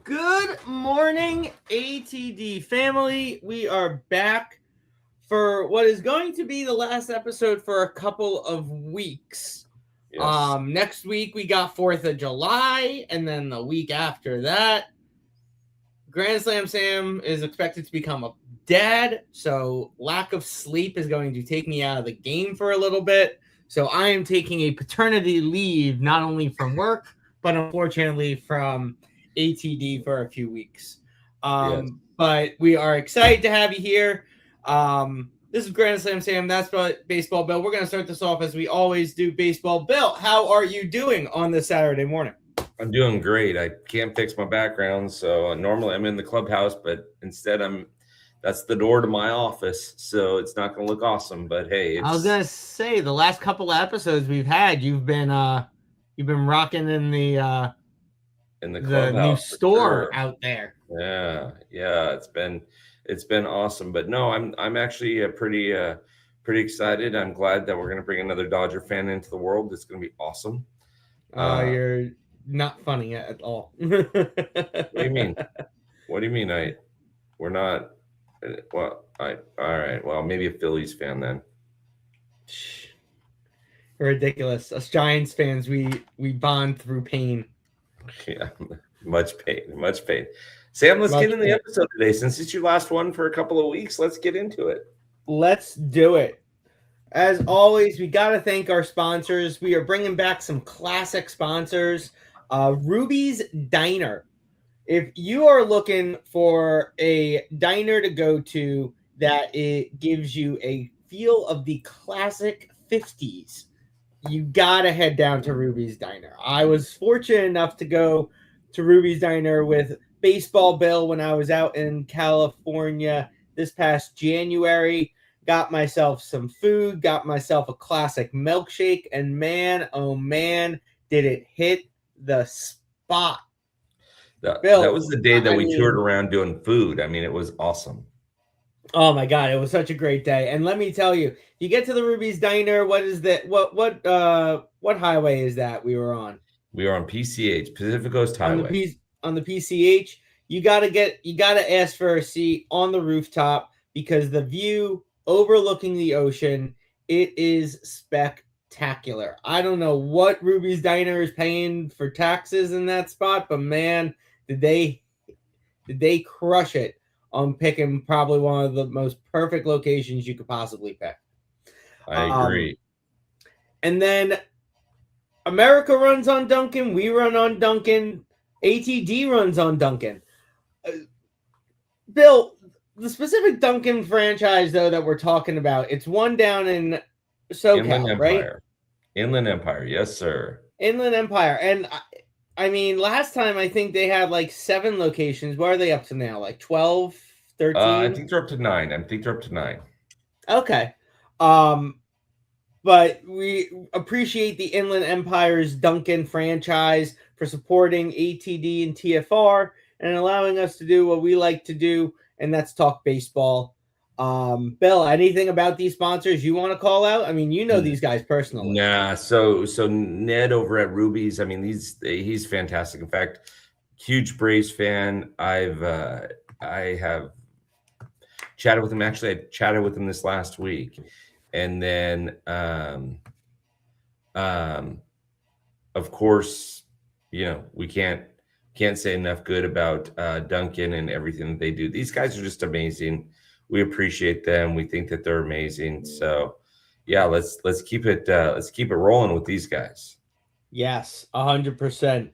Good morning, ATD family. We are back for what is going to be the last episode for a couple of weeks. Yes. Next week we got 4th of July, and then the week after that, Grand Slam Sam is expected to become a dad, so lack of sleep is going to take me out of the game for a little bit. So I am taking a paternity leave, not only from work, but unfortunately from ATD for a few weeks. Yes. But we are excited to have you here. This is Grand Slam Sam. That's Baseball Bill. We're going to start this off as we always do. Baseball Bill, how are you doing on this Saturday morning? I'm doing great. I can't fix my background, so normally I'm in the clubhouse, but instead that's the door to my office, so it's not going to look awesome. But hey, I was gonna say the last couple of episodes we've had, you've been rocking in the new clubhouse for store sure. out there. Yeah, it's been awesome. But no, I'm actually pretty excited. I'm glad that we're going to bring another Dodger fan into the world. It's going to be awesome. You're not funny at all. What do you mean? What do you mean? We're not. Well, all right. Well, maybe a Phillies fan then. Ridiculous. Us Giants fans, we bond through pain. Yeah, much pain. Sam, let's get into the episode today. Since it's your last one for a couple of weeks, let's get into it. Let's do it. As always, we got to thank our sponsors. We are bringing back some classic sponsors. Ruby's Diner. If you are looking for a diner to go to that it gives you a feel of the classic 50s, you gotta head down to Ruby's Diner. I was fortunate enough to go to Ruby's Diner with Baseball Bill when I was out in California this past January. Got myself some food, got myself a classic milkshake, and man, oh man, did it hit the spot. Bill, that was the day that we toured around doing food. I mean, it was awesome. Oh my God, it was such a great day. And let me tell you, you get to the Ruby's Diner, what is that? What highway is that we were on? We were on PCH, Pacific Coast Highway. On the PCH, you gotta ask for a seat on the rooftop because the view overlooking the ocean, it is spectacular. I don't know what Ruby's Diner is paying for taxes in that spot, but man, did they crush it on picking probably one of the most perfect locations you could possibly pick. I agree. And then America runs on Dunkin', we run on Dunkin', ATD runs on Dunkin'. Bill, the specific Dunkin' franchise, though, that we're talking about, it's one down in SoCal, right? Inland Empire, yes, sir. Inland Empire. And I mean, last time I think they had like 7 locations. What are they up to now? Like 12, 13? I think they're up to 9. Okay. But we appreciate the Inland Empire's Dunkin' franchise for supporting ATD and TFR and allowing us to do what we like to do, and that's talk baseball. Bill, anything about these sponsors you want to call out? I mean, you know these guys personally. Nah, so Ned over at Ruby's, I mean, he's fantastic. In fact, huge Braves fan. I have chatted with him. Actually, I chatted with him this last week. And then of course, you know, we can't say enough good about Dunkin' and everything that they do. These guys are just amazing. We appreciate them. We think that they're amazing. So yeah, let's keep it rolling with these guys. Yes, 100%.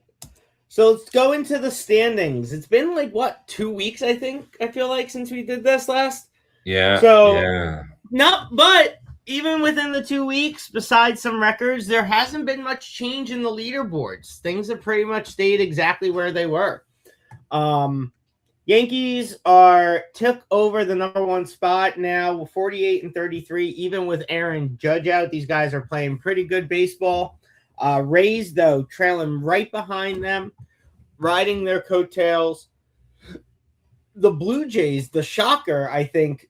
So let's go into the standings. It's been like 2 weeks, I think. I feel like since we did this last. Yeah. So yeah. No, but even within the 2 weeks, besides some records, there hasn't been much change in the leaderboards. Things have pretty much stayed exactly where they were. Yankees took over the number 1 spot now, 48-33. Even with Aaron Judge out, these guys are playing pretty good baseball. Rays, though, trailing right behind them, riding their coattails. The Blue Jays, the shocker, I think,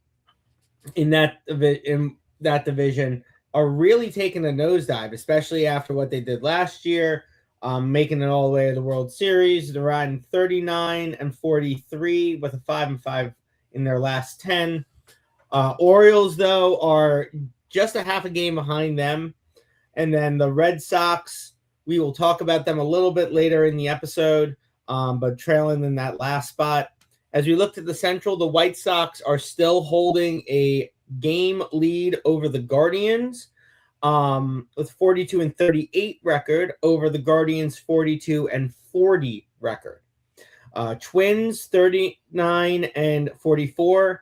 in that division, are really taking a nosedive, especially after what they did last year. making it all the way to the World Series. They're riding 39-43 with a 5-5 in their last 10. Orioles, though, are just a half a game behind them. And then the Red Sox, we will talk about them a little bit later in the episode, but trailing in that last spot. As we looked at the Central, the White Sox are still holding a game lead over the Guardians with 42-38 record over the Guardians' 42-40 record. Twins 39-44.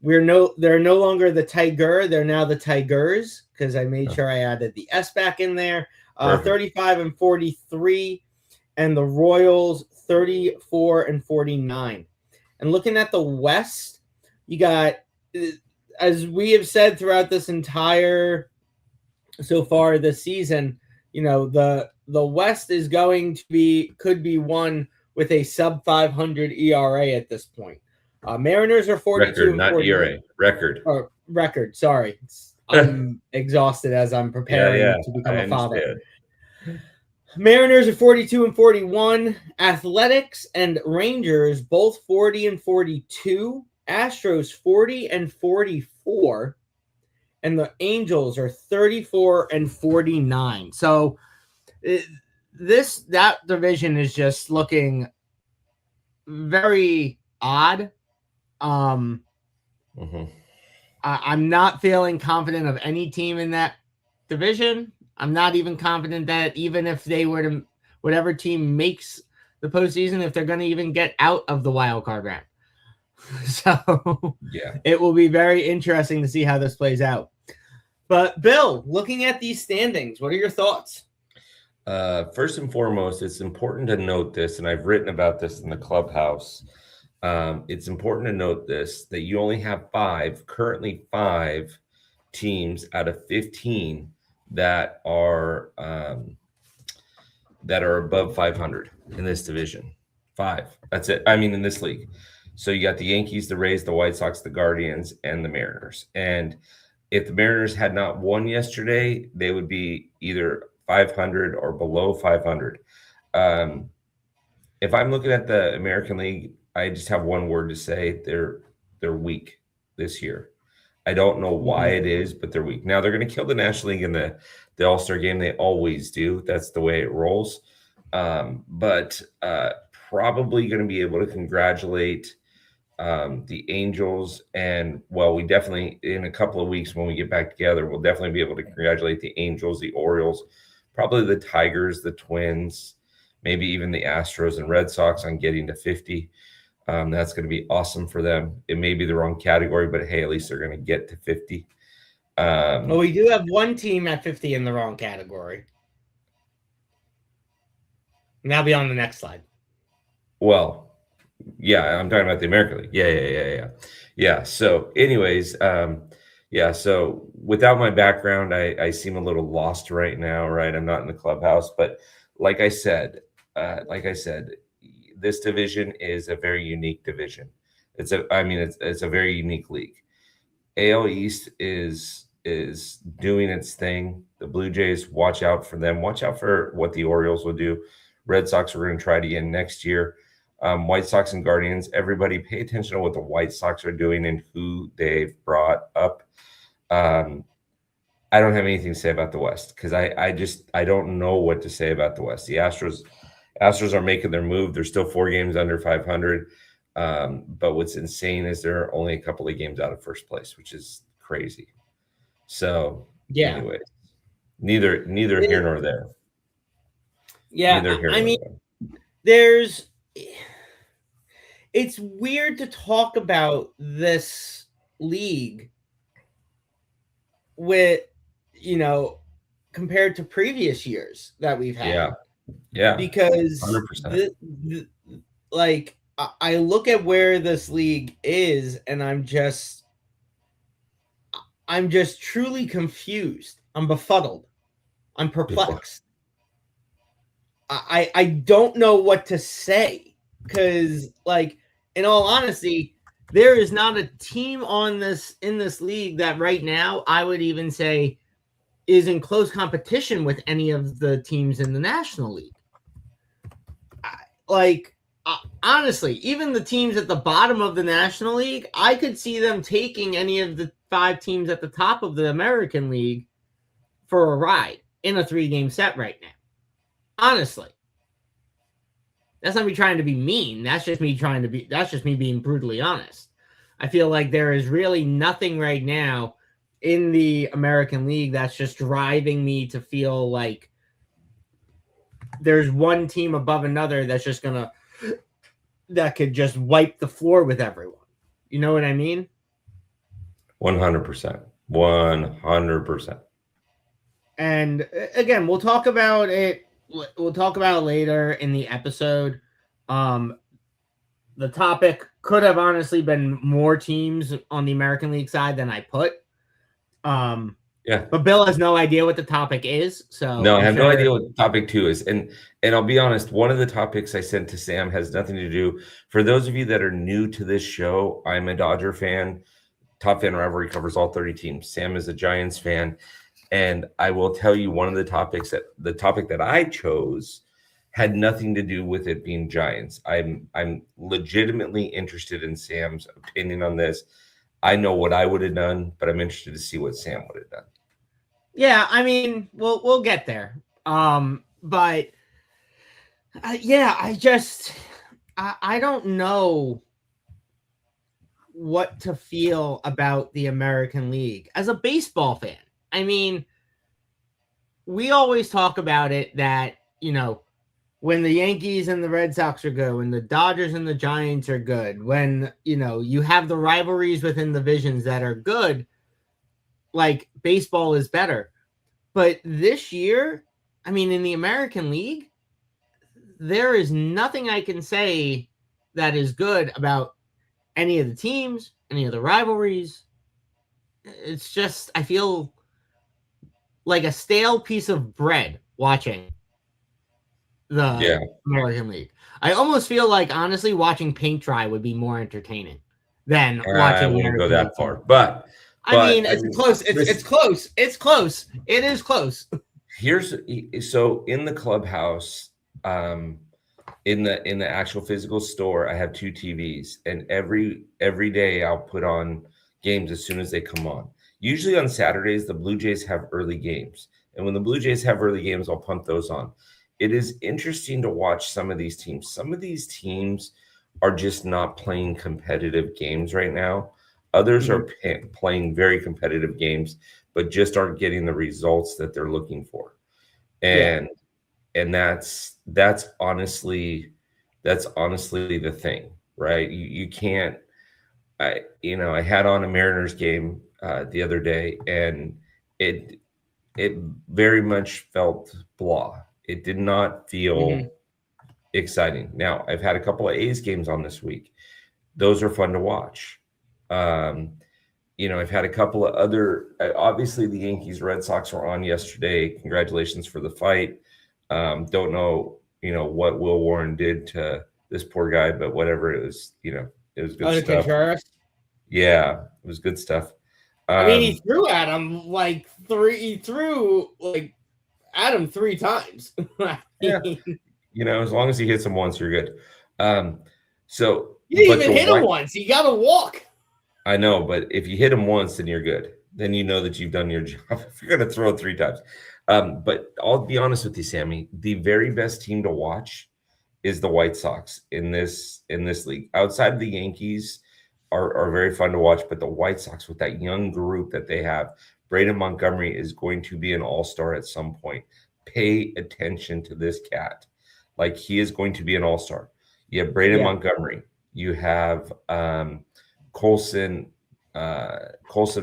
They're no longer the Tiger. They're now the Tigers because I made sure I added the S back in there. 35-43, and the Royals 34-49. And looking at the West, you got, as we have said throughout this entire so far this season, the West is could be won with a sub 500 ERA at this point. Mariners are 42 record, not ERA. Record. Or record. Sorry, I'm exhausted as I'm preparing to become a father. Mariners are 42-41. Athletics and Rangers both 40-42. Astros 40-44, and the Angels are 34-49. So that division is just looking very odd. I'm not feeling confident of any team in that division. I'm not even confident that even if they were to, whatever team makes the postseason, if they're going to even get out of the wild card round. So it will be very interesting to see how this plays out. But Bill, looking at these standings, what are your thoughts? First and foremost, it's important to note this, and I've written about this in the clubhouse. It's important to note this, that you only have currently five teams out of 15 that are above 500 in this division. 5. That's it. I mean, in this league. So you got the Yankees, the Rays, the White Sox, the Guardians, and the Mariners. And if the Mariners had not won yesterday, they would be either 500 or below 500. If I'm looking at the American League, I just have one word to say: they're weak this year. I don't know why it is, but they're weak. Now they're going to kill the National League in the All-Star game. They always do. That's the way it rolls. But probably going to be able to congratulate the Angels. And we definitely, in a couple of weeks when we get back together, we'll definitely be able to congratulate the Angels, the Orioles, probably the Tigers, the Twins, maybe even the Astros and Red Sox on getting to 50. That's going to be awesome for them. It may be the wrong category, but hey, at least they're going to get to 50. We do have one team at 50 in the wrong category. And that'll be on the next slide. Well, yeah, I'm talking about the American League. Yeah. So anyways, so without my background, I seem a little lost right now, right? I'm not in the clubhouse, but like I said, this division is a very unique division. It's a very unique league. AL East is doing its thing. The Blue Jays, watch out for them. Watch out for what the Orioles will do. Red Sox are going to try it again next year. White Sox and Guardians, everybody pay attention to what the White Sox are doing and who they've brought up. I don't have anything to say about the West because I don't know what to say about the West. The Astros are making their move. They're still 4 games under 500. But what's insane is they're only a couple of games out of first place, which is crazy. So anyways, neither here nor there. Yeah, it's weird to talk about this league with, compared to previous years that we've had. Yeah. Because 100%. I look at where this league is and I'm just truly confused. I'm befuddled. I'm perplexed. I don't know what to say because, in all honesty, there is not a team in this league that right now I would even say is in close competition with any of the teams in the National League. Honestly, even the teams at the bottom of the National League, I could see them taking any of the 5 teams at the top of the American League for a ride in a 3-game set right now. Honestly. That's not me trying to be mean. That's just me being brutally honest. I feel like there is really nothing right now in the American League that's just driving me to feel like there's one team above another that could just wipe the floor with everyone. You know what I mean? 100%. 100%. And again, we'll talk about it. We'll talk about it later in the episode. The topic could have honestly been more teams on the American League side than I put. Yeah. But Bill has no idea what the topic is. So no, I have no idea what topic 2 is. And I'll be honest, one of the topics I sent to Sam has nothing to do. For those of you that are new to this show, I'm a Dodger fan. Top Fan Rivalry covers all 30 teams. Sam is a Giants fan. And I will tell you one of the topic that I chose had nothing to do with it being Giants. I'm legitimately interested in Sam's opinion on this. I know what I would have done, but I'm interested to see what Sam would have done. Yeah, I mean, we'll get there. But yeah, I don't know what to feel about the American League as a baseball fan. I mean, we always talk about it that, when the Yankees and the Red Sox are good, when the Dodgers and the Giants are good, when, you have the rivalries within the divisions that are good, like baseball is better. But this year, I mean, in the American League, there is nothing I can say that is good about any of the teams, any of the rivalries. It's just, I feel like a stale piece of bread watching the American League. I almost feel like, honestly, watching paint dry would be more entertaining than watching. I wouldn't go that far, but I mean, it's close. It's close. It's close. It is close. So in the clubhouse, in the actual physical store, I have 2 TVs, and every day I'll put on games as soon as they come on. Usually on Saturdays, the Blue Jays have early games. And when the Blue Jays have early games, I'll pump those on. It is interesting to watch some of these teams. Some of these teams are just not playing competitive games right now. Others are playing very competitive games, but just aren't getting the results that they're looking for. And that's honestly the thing, right? You can't. I had on a Mariners game the other day, and it very much felt blah. It did not feel exciting. Now, I've had a couple of A's games on this week. Those are fun to watch. I've had a couple of other, obviously the Yankees Red Sox were on yesterday. Congratulations for the fight. Don't know, what Will Warren did to this poor guy, but whatever, it was, it was good stuff. Contreras? Yeah, it was good stuff. I mean, he threw at him at him 3 times. Yeah. As long as he hits him once, you're good. So you didn't even hit him once. You got to walk. I know, but if you hit him once, then you're good. Then you know that you've done your job. If you're going to throw it 3 times. But I'll be honest with you, Sammy, the very best team to watch is the White Sox in this league. Outside of the Yankees are very fun to watch, but the White Sox, with that young group that they have, Braden Montgomery is going to be an all-star at some point. Pay attention to this cat. Like, he is going to be an all-star. You have Braden Montgomery. You have Colson, Montroth.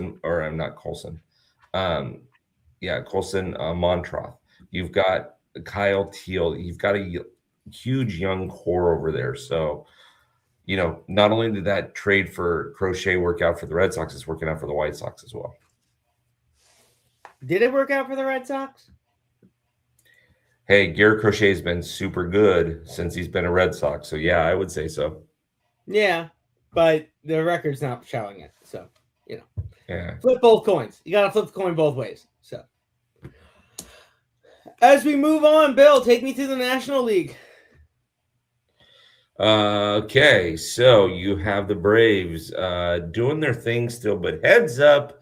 You've got Kyle Teal. You've got a huge young core over there. So, not only did that trade for Crochet work out for the Red Sox, it's working out for the White Sox as well. Did it work out for the Red Sox? Hey, Garrett Crochet has been super good since he's been a Red Sox. So, yeah, I would say so. Yeah, but the record's not showing it. So, Yeah. Flip both coins. You got to flip the coin both ways. So, As we move on, Bill, take me to the National League. Okay, so you have the Braves doing their thing still, but heads up,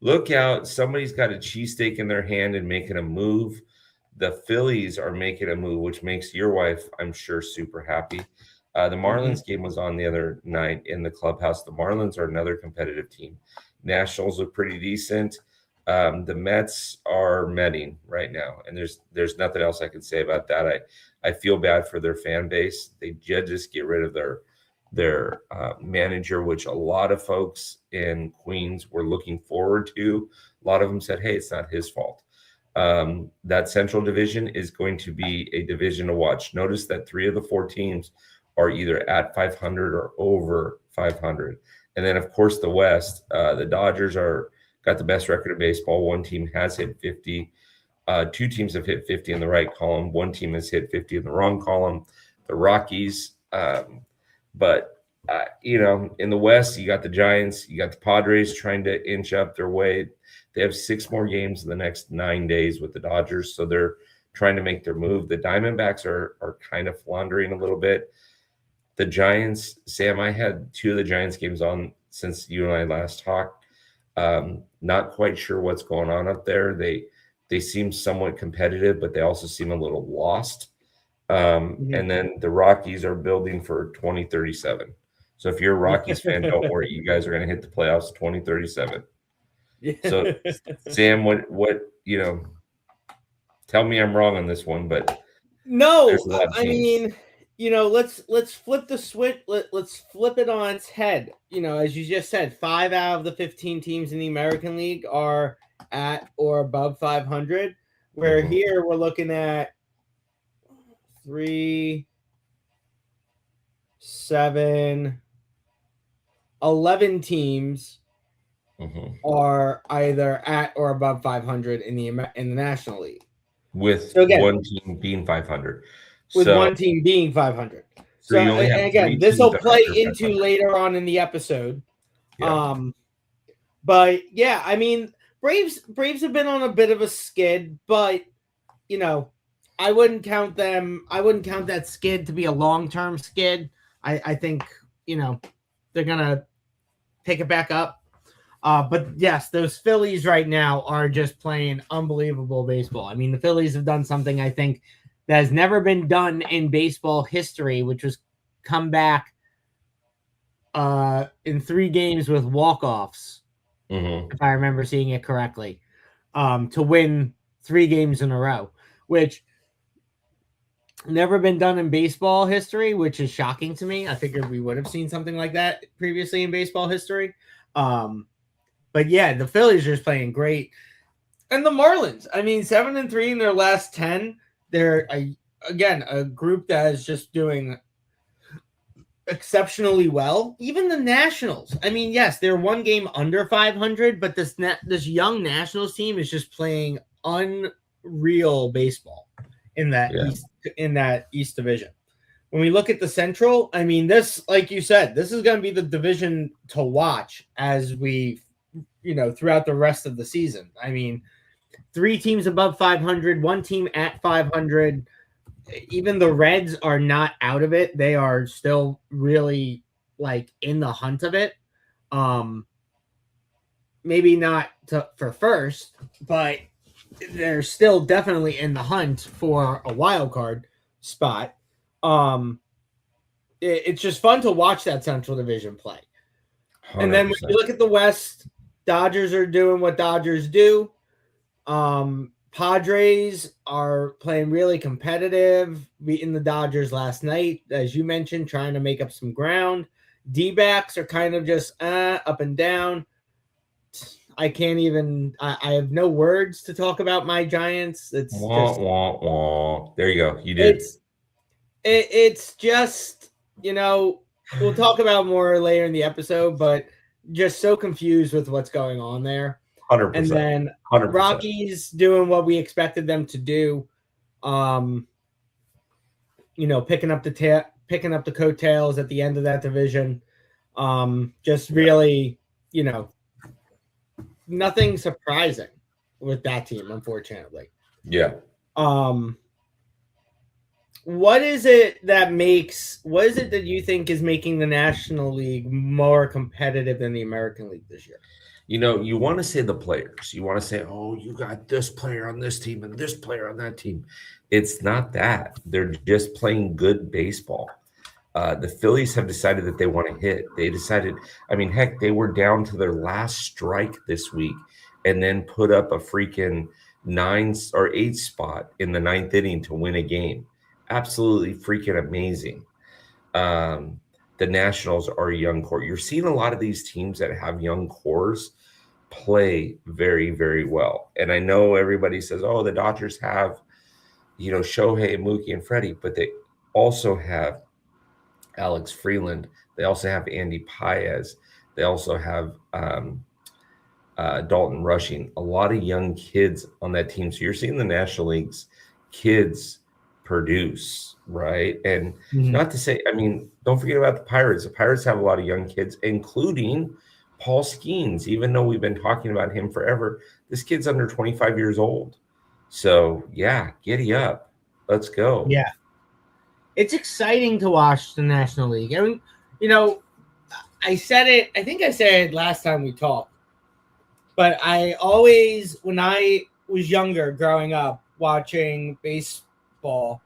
look out. Somebody's got a cheesesteak in their hand and making a move. The Phillies are making a move, which makes your wife, I'm sure, super happy. The Marlins game was on the other night in the clubhouse. The Marlins are another competitive team. Nationals look pretty decent. The Mets are metting right now, and there's nothing else I can say about that. I feel bad for their fan base. They just get rid of their manager, which a lot of folks in Queens were looking forward to. A lot of them said, "Hey, it's not his fault." That Central Division is going to be a division to watch. Notice that 3 of the 4 teams are either at 500 or over 500. And then, of course, the West, the Dodgers got the best record of baseball. One team has hit 50. 2 teams have hit 50 in the right column. One team has hit 50 in the wrong column. The Rockies. But in the West, you got the Giants, you got the Padres trying to inch up their way. They have 6 more games in the next 9 days with the Dodgers, so they're trying to make their move. The Diamondbacks are kind of floundering a little bit. The Giants, Sam, I had 2 of the Giants games on since you and I last talked. Not quite sure what's going on up there. They seem somewhat competitive, but they also seem a little lost. And then the Rockies are building for 2037. So if you're a Rockies fan, don't worry. You guys are going to hit the playoffs 2037. So Sam, what tell me I'm wrong on this one, but no, I mean, let's flip the switch. Let's flip it on its head. As you just said, 5 out of the 15 teams in the American League are at or above 500. Where here we're looking at 3, 7, 11 teams are either at or above 500 in the National League. With one team being 500. With one team being 500. So you only have again, this will play into later on in the episode. Yeah. But yeah, I mean, Braves have been on a bit of a skid, but I wouldn't count that skid to be a long-term skid. I think, they're gonna pick it back up. But yes, those Phillies right now are just playing unbelievable baseball. I mean, the Phillies have done something I think that has never been done in baseball history, which was come back in 3 games with walk-offs, if I remember seeing it correctly, to win 3 games in a row, which never been done in baseball history, which is shocking to me. I figured we would have seen something like that previously in baseball history. But yeah, the Phillies are just playing great. And the Marlins, I mean, 7-3 in their last 10. They're, a group that is just doing exceptionally well. Even the Nationals. I mean, yes, they're 1 game under 500, but this young Nationals team is just playing unreal baseball in that East Division. When we look at the Central, I mean, this, like you said, this is going to be the division to watch as we, throughout the rest of the season. I mean, 3 teams above 500, 1 team at 500. Even the Reds are not out of it. They are still really in the hunt of it. Maybe not for first, but they're still definitely in the hunt for a wild card spot. It's just fun to watch that Central Division play. 100%. And then when you look at the West, Dodgers are doing what Dodgers do. Padres are playing really competitive, beating the Dodgers last night, as you mentioned, trying to make up some ground. D-backs are kind of just up and down. I can't even. I have no words to talk about my Giants. It's There you go. You did. It's just, we'll talk about more later in the episode, but just so confused with what's going on there. 100%. And then 100%. Rockies doing what we expected them to do. Picking up the coattails at the end of that division. Just really, nothing surprising with that team, unfortunately. Yeah. Um, what is it that you think is making the National League more competitive than the American League this year? You want to say the players. You want to say, oh, you got this player on this team and this player on that team. It's not that. They're just playing good baseball. The Phillies have decided that they want to hit. They decided, I mean, heck, they were down to their last strike this week and then put up a freaking 9 or 8 spot in the 9th inning to win a game. Absolutely freaking amazing. The Nationals are a young core. You're seeing a lot of these teams that have young cores play very, very well. And I know everybody says, oh, the Dodgers have, Shohei, Mookie, and Freddie, but they also have Alex Freeland. They also have Andy Paez. They also have Dalton Rushing. A lot of young kids on that team. So you're seeing the National League's kids produce, right? And not to say, I mean, don't forget about the Pirates. The Pirates have a lot of young kids, including Paul Skeens. Even though we've been talking about him forever, this kid's under 25 years old. So, yeah, giddy up. Let's go. Yeah. It's exciting to watch the National League. I mean, I said it, I think I said it last time we talked, but I always, when I was younger growing up watching baseball,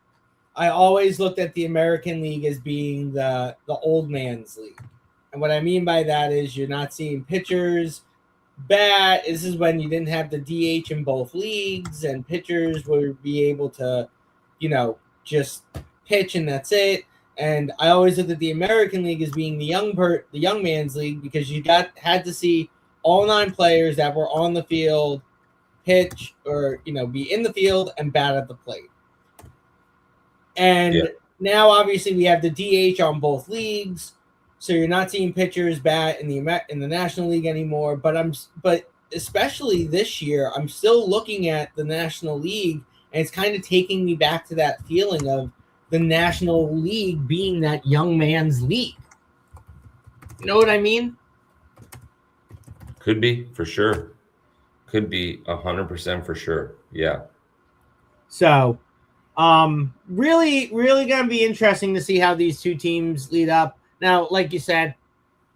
I always looked at the American League as being the old man's league. And what I mean by that is you're not seeing pitchers bat. This is when you didn't have the DH in both leagues, and pitchers would be able to, just pitch and that's it. And I always looked at the American League as being the young man's league, because you had to see all 9 players that were on the field pitch or be in the field and bat at the plate. And now obviously we have the DH on both leagues, so you're not seeing pitchers bat in the National League anymore. But especially this year, I'm still looking at the National League, and it's kind of taking me back to that feeling of the National League being that young man's league. You know what I mean? Could be, for sure. Could be 100% for sure. Yeah. So, really, really going to be interesting to see how these two teams lead up. Now, like you said,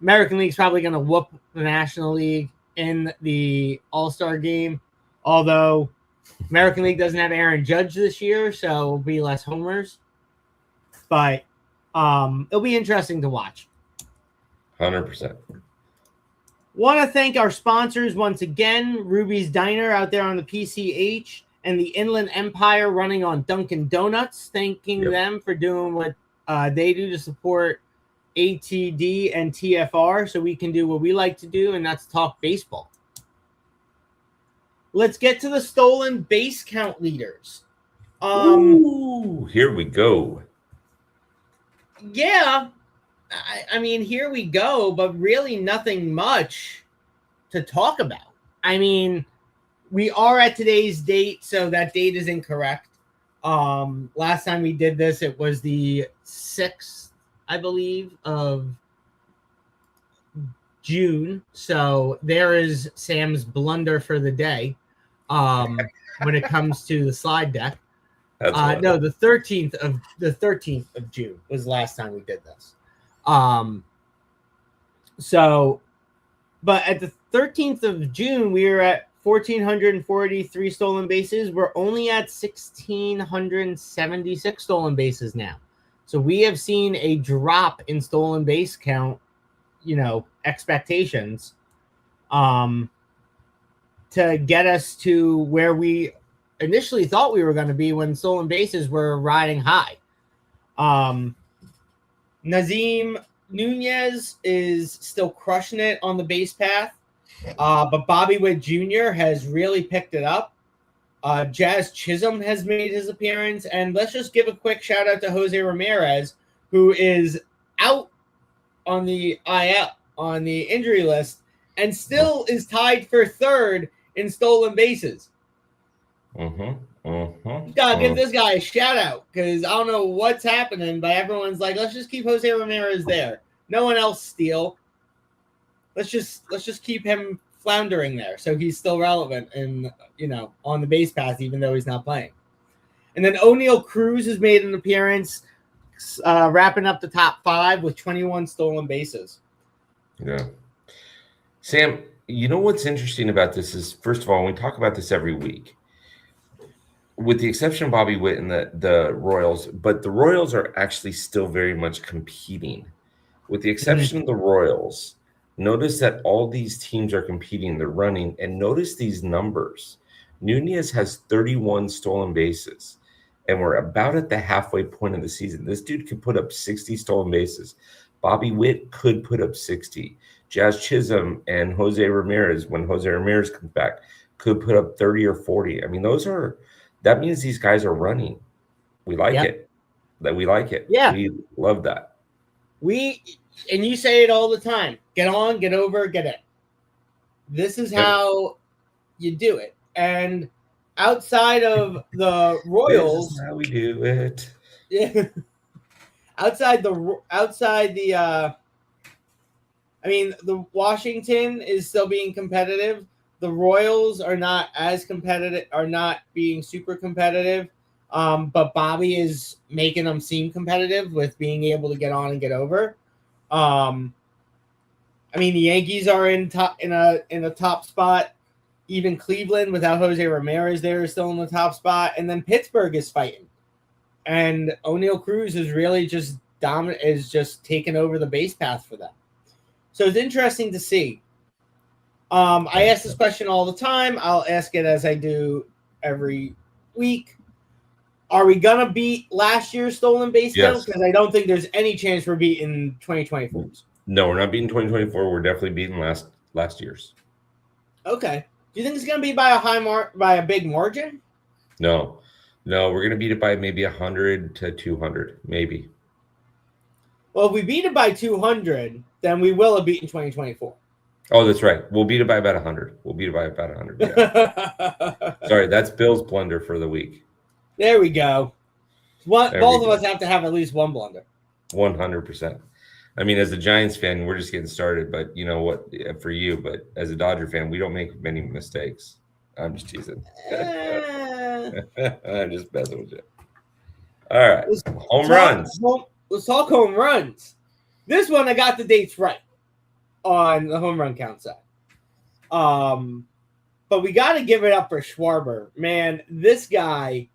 American League's probably going to whoop the National League in the All-Star game, although American League doesn't have Aaron Judge this year, so it'll be less homers. But it'll be interesting to watch. 100%. Want to thank our sponsors once again, Ruby's Diner out there on the PCH and the Inland Empire running on Dunkin' Donuts. Thanking them for doing what they do to support ATD and TFR so we can do what we like to do, and that's talk baseball. Let's get to the stolen base count leaders. Ooh, here we go. Yeah, I mean, here we go, but really nothing much to talk about. I mean, we are at today's date, so that date is incorrect. Last time we did this, it was the 6th, I believe, of June. So there is Sam's blunder for the day when it comes to the slide deck. No, the 13th of June was the last time we did this. But at the 13th of June, we were at 1,443 stolen bases. We're only at 1,676 stolen bases now. So we have seen a drop in stolen base count, expectations, to get us to where we initially thought we were going to be when stolen bases were riding high. Nazim Nunez is still crushing it on the base path, but Bobby Witt Jr. has really picked it up. Jazz Chisholm has made his appearance, and let's just give a quick shout out to Jose Ramirez, who is out on the IL, on the injury list, and still is tied for 3rd in stolen bases. Gotta give this guy a shout out, because I don't know what's happening, but everyone's like, let's just keep Jose Ramirez there. No one else steal. Let's just keep him floundering there, so he's still relevant and on the base path, even though he's not playing. And then O'Neal Cruz has made an appearance, wrapping up the top 5 with 21 stolen bases. Yeah. Sam, you know what's interesting about this is, first of all, we talk about this every week, with the exception of Bobby Witt and the Royals, but the Royals are actually still very much competing. With the exception of the Royals, notice that all these teams are competing, they're running, and notice these numbers. Nunez has 31 stolen bases, and we're about at the halfway point of the season. This dude could put up 60 stolen bases. Bobby Witt could put up 60. Jazz Chisholm and Jose Ramirez, when Jose Ramirez comes back, could put up 30 or 40. I mean, that means these guys are running. We like it. That we like it. Yeah. We love that. And you say it all the time. Get on, get over, get in. This is how you do it. And outside of the Royals, this is how we do it. Yeah. The Washington is still being competitive. The Royals are not as competitive, are not being super competitive. But Bobby is making them seem competitive with being able to get on and get over. The Yankees are in a top spot. Even Cleveland, without Jose Ramirez, they're still in the top spot. And then Pittsburgh is fighting. And O'Neal Cruz is really just dominant, is just taking over the base path for them. So it's interesting to see. I ask this question all the time. I'll ask it as I do every week. Are we going to beat last year's stolen base count? Because I don't think there's any chance we're beating 2024. No, we're not beating 2024. We're definitely beating last year's. Okay. Do you think it's going to be by a big margin? No, we're going to beat it by maybe 100 to 200, maybe. Well, if we beat it by 200, then we will have beaten 2024. Oh, that's right. We'll beat it by about 100. Yeah. Sorry, that's Bill's blunder for the week. There we go. Both of us have to have at least one blunder. 100%. As a Giants fan, we're just getting started, but you know what, for you, but as a Dodger fan, we don't make many mistakes. I'm just teasing. I'm just messing with you. All right. Home runs. Let's talk home runs. This one, I got the dates right on the home run count side. But we got to give it up for Schwarber. Man, this guy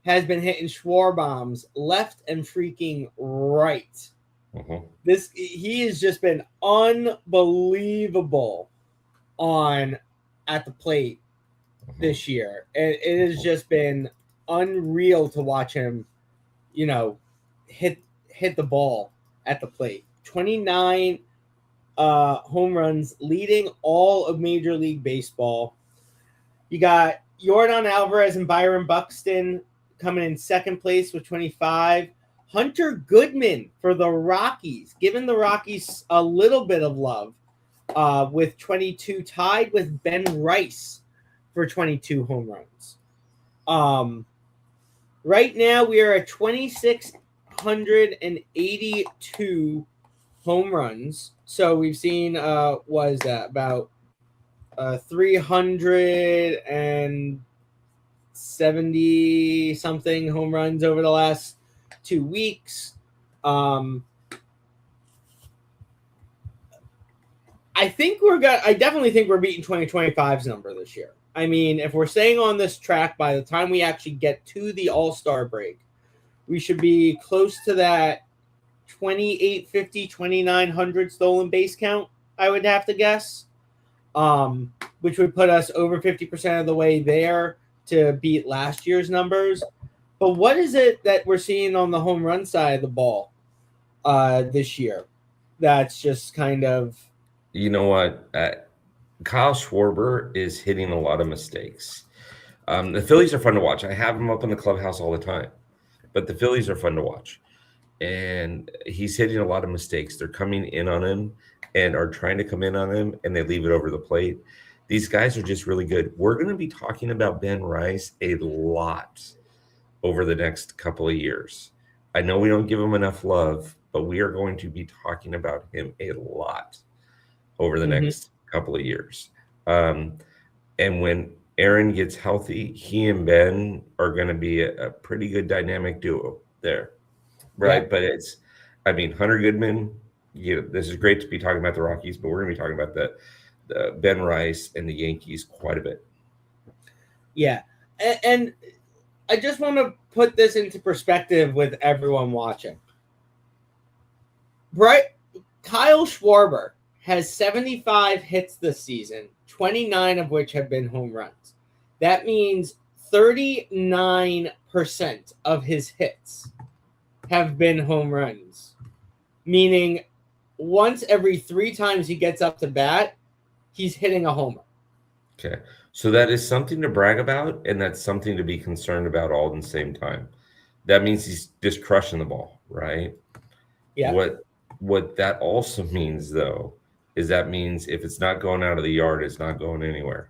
has been hitting Schwarbombs left and freaking right. He has just been unbelievable at the plate this year. And it has just been unreal to watch him, hit the ball at the plate. 29 home runs, leading all of Major League Baseball. You got Yordan Alvarez and Byron Buxton coming in second place with 25. Hunter Goodman for the Rockies, giving the Rockies a little bit of love with 22, tied with Ben Rice for 22 home runs. Right now, we are at 2,682 home runs. So we've seen, what is that, about 370 something home runs over the last 2 weeks. I definitely think we're beating 2025's number this year. If we're staying on this track, by the time we actually get to the All-Star break, we should be close to that 2,850, 2,900 stolen base count, I would have to guess, which would put us over 50% of the way there to beat last year's numbers. But what is it that we're seeing on the home run side of the ball this year that's just kind of... You know what? Kyle Schwarber is hitting a lot of mistakes. The Phillies are fun to watch. I have him up in the clubhouse all the time. But the Phillies are fun to watch. And he's hitting a lot of mistakes. They're coming in on him and are trying to come in on him, and they leave it over the plate. These guys are just really good. We're going to be talking about Ben Rice a lot over the next couple of years. I know we don't give him enough love, but we are going to be talking about him a lot over the next couple of years. And when Aaron gets healthy, he and Ben are going to be a pretty good dynamic duo there, right? Yeah. But it's, I mean, Hunter Goodman. This is great to be talking about the Rockies, but we're going to be talking about the Ben Rice and the Yankees quite a bit. Yeah, and I just want to put this into perspective with everyone watching. Right, Kyle Schwarber has 75 hits this season, 29 of which have been home runs. That means 39% of his hits have been home runs, meaning once every 3 times he gets up to bat, he's hitting a homer. Okay. So that is something to brag about, and that's something to be concerned about all in the same time. That means he's just crushing the ball, right? Yeah. What that also means, though, is that means if it's not going out of the yard, it's not going anywhere.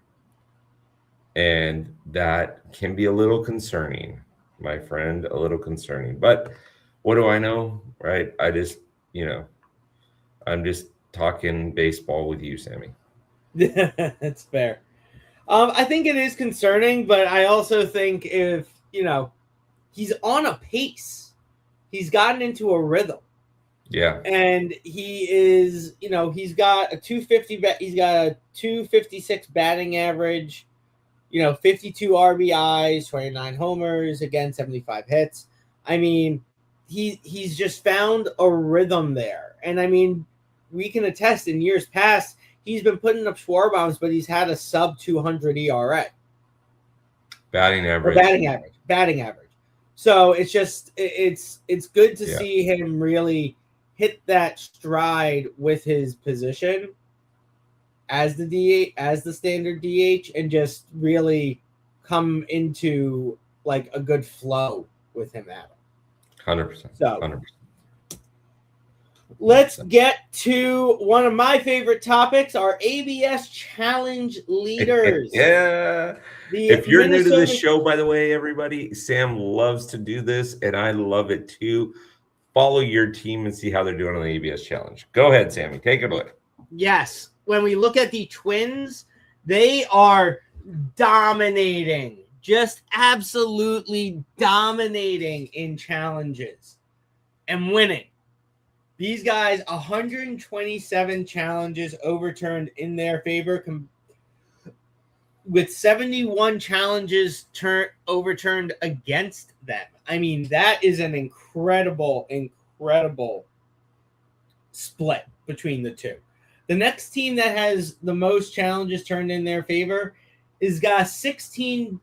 And that can be a little concerning, my friend, a little concerning. But what do I know, right? I just, I'm just talking baseball with you, Sammy. That's fair. I think it is concerning, but I also think if, he's on a pace, he's gotten into a rhythm. Yeah. And he is, he's got a 250, he's got a 256 batting average, 52 RBIs, 29 homers, again, 75 hits. I mean, he's just found a rhythm there. And I mean, we can attest in years past, he's been putting up Schwarber bombs, but he's had a sub 200 ERA. Batting average. Batting average. So it's just it's good to see him really hit that stride with his position as the DH, as the standard DH, and just really come into like a good flow with him at it. 100%. So 100%. Let's get to one of my favorite topics, our ABS Challenge leaders. Yeah. If you're new to this show, by the way, everybody, Sam loves to do this, and I love it too. Follow your team and see how they're doing on the ABS Challenge. Go ahead, Sammy. Take a look. Yes. When we look at the Twins, they are dominating, just absolutely dominating in challenges and winning. These guys, 127 challenges overturned in their favor, with 71 challenges overturned against them. I mean, that is an incredible split between the two. The next team that has the most challenges turned in their favor is got a 16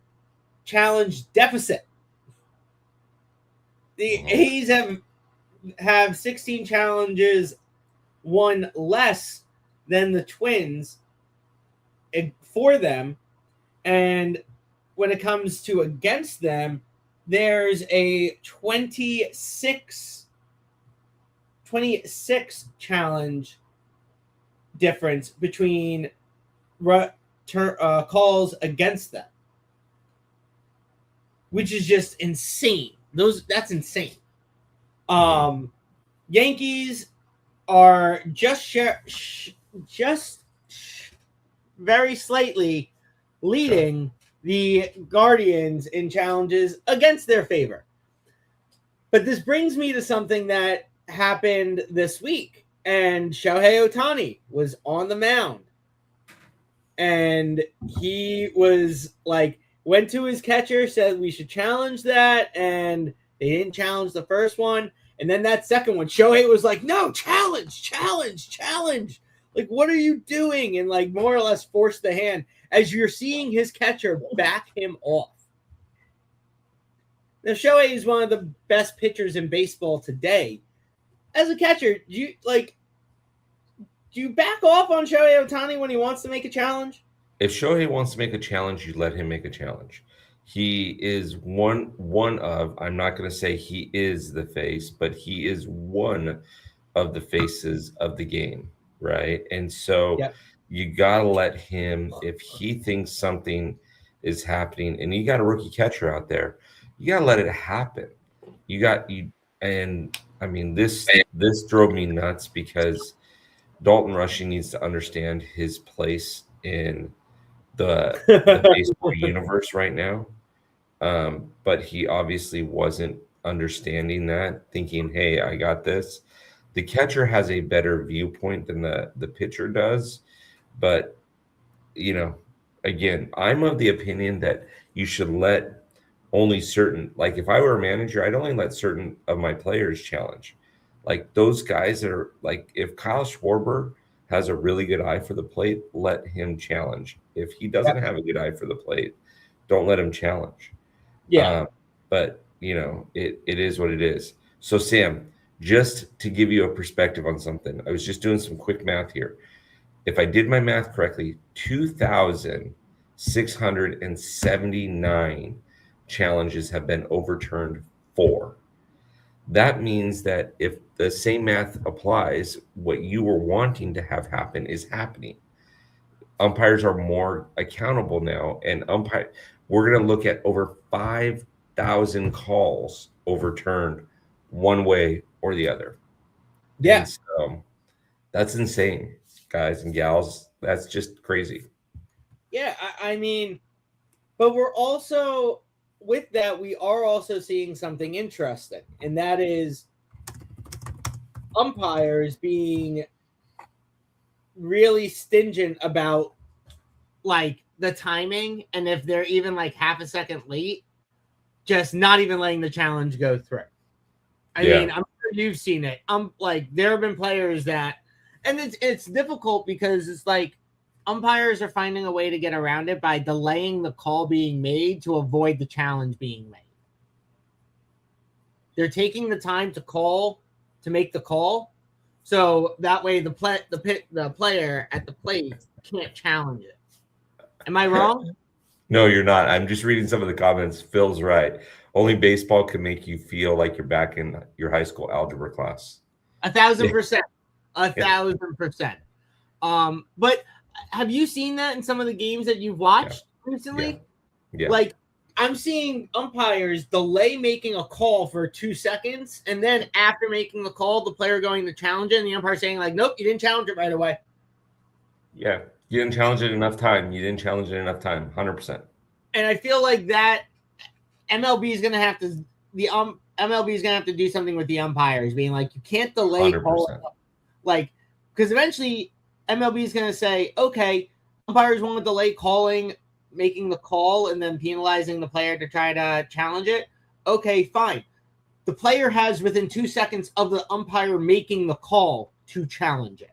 challenge deficit. The A's have 16 challenges, one less than the Twins for them. And when it comes to against them, there's a 26 challenge difference between calls against them, which is just insane. That's insane. Yankees are just very slightly leading the Guardians in challenges against their favor. But this brings me to something that happened this week, and Shohei Ohtani was on the mound, and he was like, went to his catcher, said we should challenge that, and they didn't challenge the first one. And then that second one, Shohei was like, no, challenge. Like, what are you doing? And like more or less forced the hand as you're seeing his catcher back him off. Now, Shohei is one of the best pitchers in baseball today. As a catcher, do you back off on Shohei Ohtani when he wants to make a challenge? If Shohei wants to make a challenge, you let him make a challenge. He is one of, I'm not going to say he is the face, but he is one of the faces of the game, right? And so you got to let him, if he thinks something is happening, and you got a rookie catcher out there, you got to let it happen. And I mean, this drove me nuts because Dalton Rushing needs to understand his place in the baseball universe right now. But he obviously wasn't understanding that, thinking, "Hey, I got this." The catcher has a better viewpoint than the pitcher does, but you know, again, I'm of the opinion that you should let only certain, like if I were a manager, I'd only let certain of my players challenge. Like those guys that are like, if Kyle Schwarber has a really good eye for the plate, let him challenge. If he doesn't have a good eye for the plate, don't let him challenge. Yeah. But it is what it is. So Sam, just to give you a perspective on something, I was just doing some quick math here. If I did my math correctly, 2,679 challenges have been overturned for. That means that if the same math applies, what you were wanting to have happen is happening. Umpires are more accountable now, and we're going to look at over 5,000 calls overturned one way or the other. Yeah. And so that's insane, guys and gals. That's just crazy. Yeah, I mean, but we're also, with that, we are also seeing something interesting, and that is umpires being really stingent about like the timing, and if they're even like half a second late, just not even letting the challenge go through. I mean, I'm sure you've seen it. Like there have been players that, and it's difficult because it's like umpires are finding a way to get around it by delaying the call being made to avoid the challenge being made. They're taking the time to make the call, so that way the player at the plate can't challenge it. Am I wrong? No, you're not. I'm just reading some of the comments. Phil's right. Only baseball can make you feel like you're back in your high school algebra class. 1,000%. 1,000%. But have you seen that in some of the games that you've watched recently? Yeah. Like I'm seeing umpires delay making a call for 2 seconds, and then after making the call, the player going to challenge it, and the umpire saying like, "Nope, you didn't challenge it right away." Yeah, you didn't challenge it enough time. 100%. And I feel like that MLB is going to have to MLB is going to have to do something with the umpires, being like, you can't delay call, like, because eventually MLB is going to say, okay, umpires want to delay calling, making the call, and then penalizing the player to try to challenge it. Okay, fine. The player has within 2 seconds of the umpire making the call to challenge it.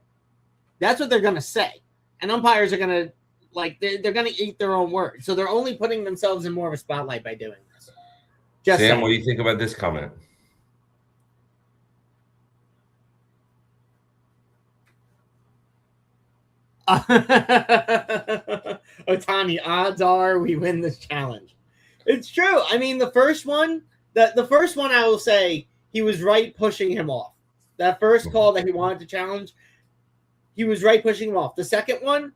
That's what they're going to say. And umpires are going to, like, they're going to eat their own words. So they're only putting themselves in more of a spotlight by doing this. Just Sam, saying. What do you think about this comment? Ohtani, odds are we win this challenge. It's true. I mean, the first one I will say he was right pushing him off. That first call that he wanted to challenge, he was right pushing him off. The second one,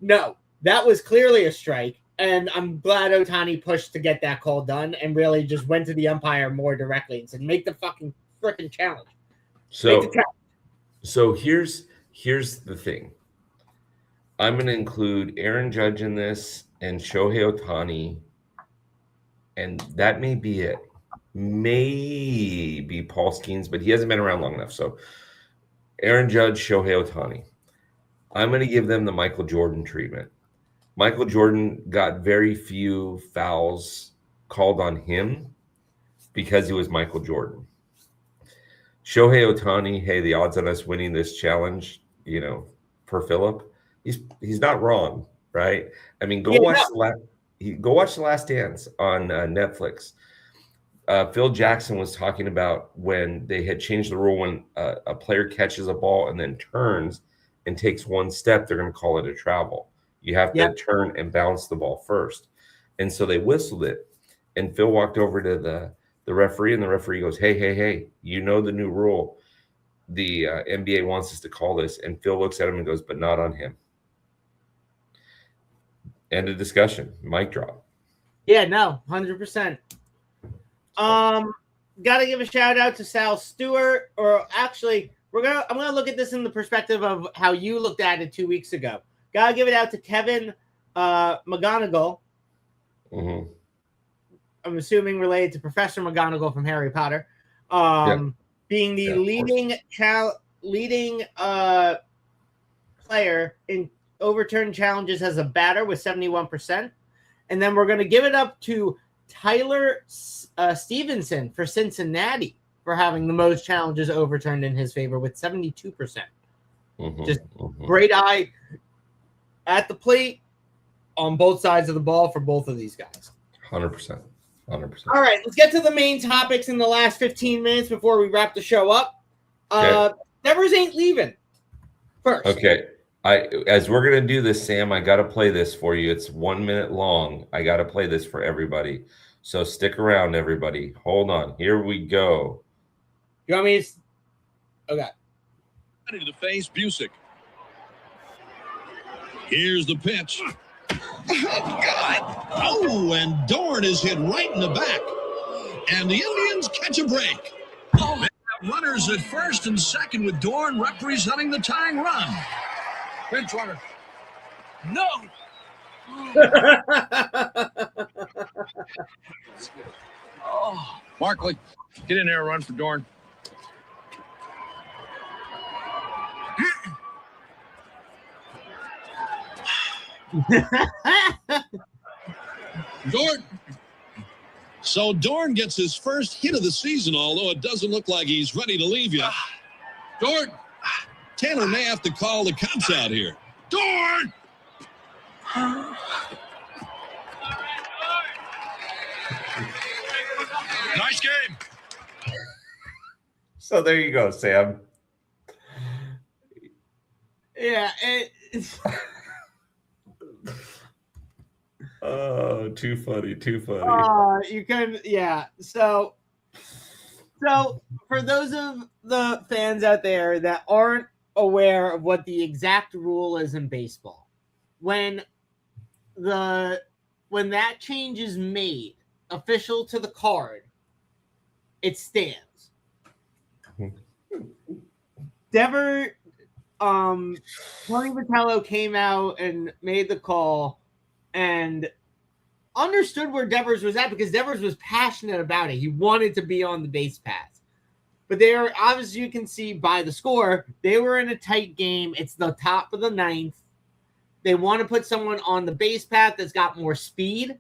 no, that was clearly a strike. And I'm glad Ohtani pushed to get that call done and really just went to the umpire more directly and said, make the freaking challenge. So here's the thing. I'm going to include Aaron Judge in this and Shohei Ohtani, and that may be it. Maybe Paul Skeens, but he hasn't been around long enough. So Aaron Judge, Shohei Ohtani. I'm going to give them the Michael Jordan treatment. Michael Jordan got very few fouls called on him because he was Michael Jordan. Shohei Ohtani, hey, the odds on us winning this challenge, per Philip, he's not wrong, right? I mean, go watch The Last Dance on Netflix. Phil Jackson was talking about when they had changed the rule when a player catches a ball and then turns and takes one step, they're going to call it a travel. You have to turn and bounce the ball first. And so they whistled it. And Phil walked over to the referee, and the referee goes, hey, you know the new rule. The NBA wants us to call this. And Phil looks at him and goes, but not on him. End of discussion. Mic drop. Yeah, no, 100%. Got to give a shout out to Sal Stewart, or actually, I'm gonna look at this in the perspective of how you looked at it 2 weeks ago. Gotta give it out to Kevin McGonagall, Mm-hmm. I'm assuming related to Professor McGonagall from Harry Potter, being the leading player in overturned challenges as a batter with 71%. And then we're going to give it up to Tyler Stevenson for Cincinnati for having the most challenges overturned in his favor with 72%. Just great eye at the plate on both sides of the ball for both of these guys. 100%. All right, let's get to the main topics in the last 15 minutes before we wrap the show up. Devers ain't leaving first. Okay. As we're going to do this, Sam, I got to play this for you. It's 1 minute long. I got to play this for everybody. So stick around, everybody. Hold on. Here we go. You want me to? Okay. Ready to face Busick. Here's the pitch. God. Oh, and Dorn is hit right in the back. And the Indians catch a break. They have runners at first and second with Dorn representing the tying run. Pinch runner. No. Markley, get in there and run for Dorn. Dorn. So Dorn gets his first hit of the season, although it doesn't look like he's ready to leave yet. Dorn. Taylor may have to call the cops out here. Dorn! Nice game. So there you go, Sam. Yeah. Oh, too funny. You can, yeah. So for those of the fans out there that aren't aware of what the exact rule is in baseball, when that change is made official to the card, it stands. Tony Vitello came out and made the call and understood where Devers was at because Devers was passionate about it. He wanted to be on the base paths. But they are, obviously, you can see by the score, they were in a tight game. It's the top of the ninth. They want to put someone on the base path that's got more speed.